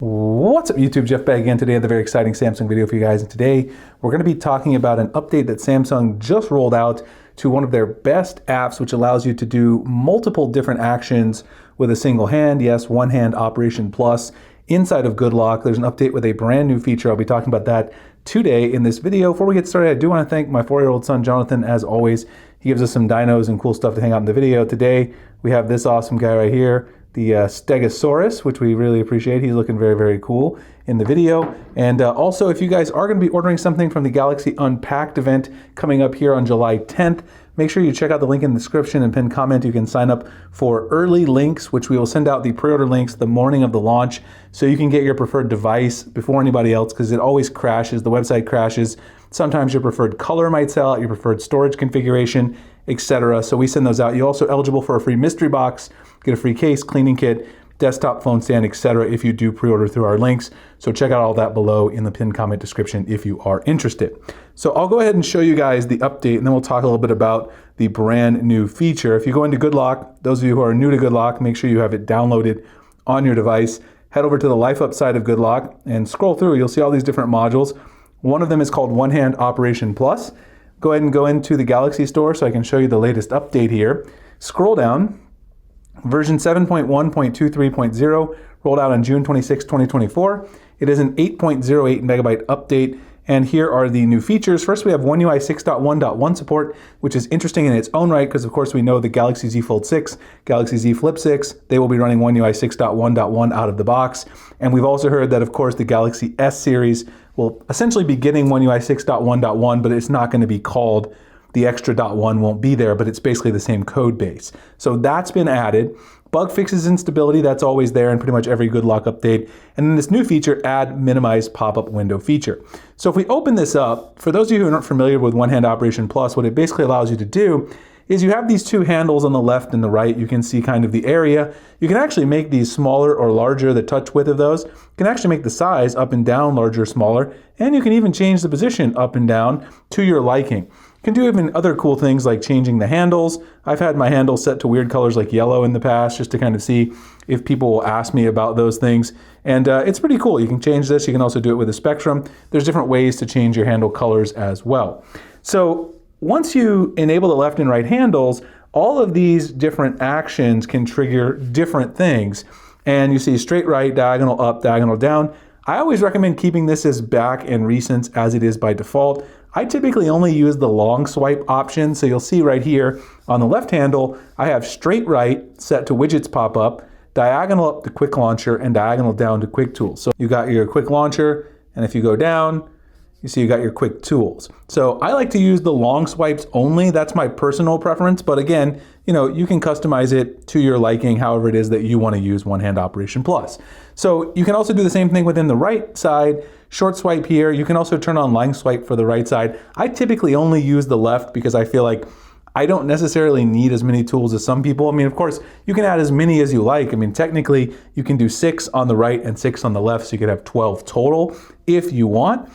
What's up YouTube, Jeff back again today with a very exciting Samsung video for you guys. And today we're going to be talking about an update that Samsung just rolled out to one of their best apps, which allows you to do multiple different actions with a single hand. Yes, one hand Operation Plus inside of Good Lock. There's an update with a brand new feature. I'll be talking about that today in this video. Before we get started, I do want to thank my 4-year-old son Jonathan. As always, he gives us some dinos and cool stuff to hang out in the video. Today we have this awesome guy right here, the Stegosaurus, which we really appreciate. He's looking very, very cool in the video. And also, if you guys are going to be ordering something from the Galaxy Unpacked event coming up here on July 10th, make sure you check out the link in the description and pinned comment. You can sign up for early links, which we will send out the pre-order links the morning of the launch, so you can get your preferred device before anybody else, because it always crashes. The website crashes. Sometimes your preferred color might sell out, your preferred storage configuration, etc. So we send those out. You're also eligible for a free mystery box, get a free case, cleaning kit, desktop phone stand, etc. if you do pre-order through our links. So check out all that below in the pinned comment description if you are interested. So I'll go ahead and show you guys the update, and then we'll talk a little bit about the brand new feature. If you go into Good Lock, those of you who are new to Good Lock, make sure you have it downloaded on your device. Head over to the Life Up side of Good Lock and scroll through. You'll see all these different modules. One of them is called One Hand Operation Plus. Go ahead and go into the Galaxy Store so I can show you the latest update here. Scroll down. Version 7.1.23.0 rolled out on June 26, 2024. It is an 8.08 megabyte update, and here are the new features. First, we have One UI 6.1.1 support, which is interesting in its own right because, of course, we know the Galaxy Z Fold 6, Galaxy Z Flip 6, they will be running One UI 6.1.1 out of the box. And we've also heard that, of course, the Galaxy S series will essentially be getting One UI 6.1.1, but it's not going to be called, the extra .1 won't be there, but it's basically the same code base. So that's been added. Bug fixes and stability, that's always there in pretty much every Good Lock update. And then this new feature, add minimize pop-up window feature. So if we open this up, for those of you who aren't familiar with One Hand Operation Plus, what it basically allows you to do is you have these two handles on the left and the right. You can see kind of the area. You can actually make these smaller or larger, the touch width of those. You can actually make the size up and down, larger or smaller, and you can even change the position up and down to your liking. You can do even other cool things like changing the handles. I've had my handles set to weird colors like yellow in the past just to kind of see if people will ask me about those things. And it's pretty cool. You can change this. You can also do it with a spectrum. There's different ways to change your handle colors as well. So once you enable the left and right handles, all of these different actions can trigger different things. And you see straight right, diagonal up, diagonal down. I always recommend keeping this as back and recents as it is by default. I typically only use the long swipe option. So you'll see right here on the left handle, I have straight right set to widgets pop up, diagonal up to quick launcher, and diagonal down to quick tools. So you got your quick launcher, and if you go down, you see you got your quick tools. So I like to use the long swipes only. That's my personal preference. But again, you can customize it to your liking, however it is that you want to use One Hand Operation Plus. So you can also do the same thing within the right side. Short swipe here. You can also turn on line swipe for the right side. I typically only use the left because I feel like I don't necessarily need as many tools as some people. I mean, of course, you can add as many as you like. I mean, technically, you can do 6 on the right and 6 on the left, so you could have 12 total if you want.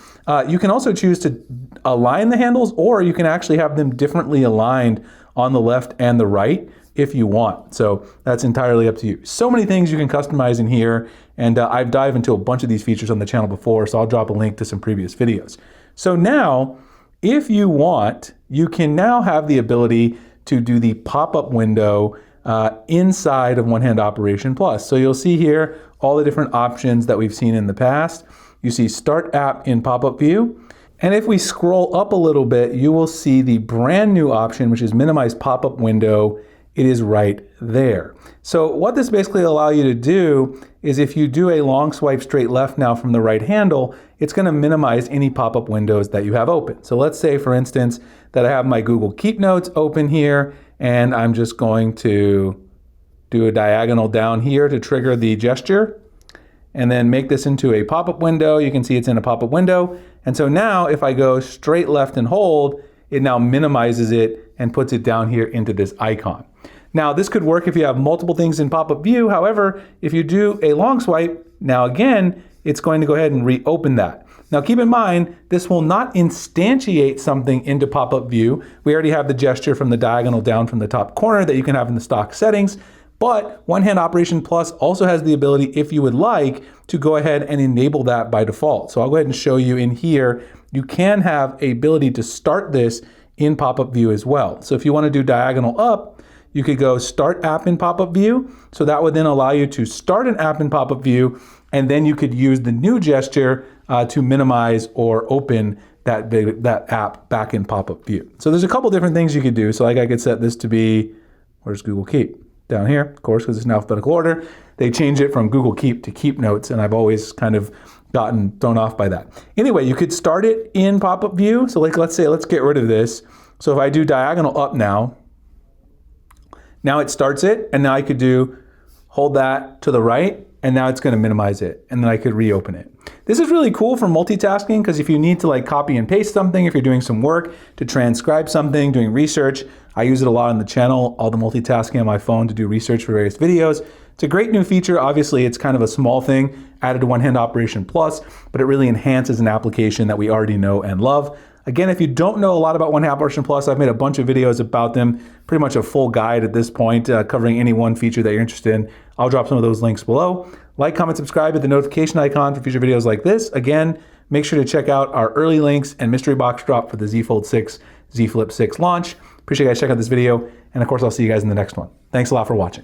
You can also choose to align the handles, or you can actually have them differently aligned on the left and the right if you want. So that's entirely up to you. So many things you can customize in here, and I've dived into a bunch of these features on the channel before, so I'll drop a link to some previous videos. So now, if you want, you can now have the ability to do the pop-up window inside of One Hand Operation Plus. So you'll see here all the different options that we've seen in the past. You see Start App in pop-up view. And if we scroll up a little bit, you will see the brand new option, which is Minimize Pop-up Window. It is right there. So what this basically allows you to do is if you do a long swipe straight left now from the right handle, it's going to minimize any pop-up windows that you have open. So let's say, for instance, that I have my Google Keep Notes open here, and I'm just going to do a diagonal down here to trigger the gesture, and then make this into a pop-up window. You can see it's in a pop-up window. And so now if I go straight left and hold, it now minimizes it and puts it down here into this icon. Now this could work if you have multiple things in pop-up view. However, if you do a long swipe, now again, it's going to go ahead and reopen that. Now keep in mind, this will not instantiate something into pop-up view. We already have the gesture from the diagonal down from the top corner that you can have in the stock settings. But One Hand Operation Plus also has the ability, if you would like, to go ahead and enable that by default. So I'll go ahead and show you in here. You can have a ability to start this in pop-up view as well. So if you want to do diagonal up, you could go start app in pop-up view. So that would then allow you to start an app in pop-up view, and then you could use the new gesture to minimize or open that app back in pop-up view. So there's a couple different things you could do. So like I could set this to be, where's Google Keep? Down here, of course, because it's in alphabetical order. They change it from Google Keep to Keep Notes, and I've always kind of gotten thrown off by that. Anyway, you could start it in pop-up view. So like, let's get rid of this. So if I do diagonal up now it starts it, and now I could hold that to the right, and now it's going to minimize it, and then I could reopen it. This is really cool for multitasking, because if you need to like copy and paste something, if you're doing some work to transcribe something, doing research, I use it a lot on the channel, all the multitasking on my phone to do research for various videos. It's a great new feature. Obviously, it's kind of a small thing added to One Hand Operation Plus, but it really enhances an application that we already know and love. Again, if you don't know a lot about One Hand Operation Plus, I've made a bunch of videos about them, pretty much a full guide at this point, covering any one feature that you're interested in. I'll drop some of those links below. Like, comment, subscribe, hit the notification icon for future videos like this. Again, make sure to check out our early links and mystery box drop for the Z Fold 6, Z Flip 6 launch. Appreciate you guys checking out this video, and of course, I'll see you guys in the next one. Thanks a lot for watching.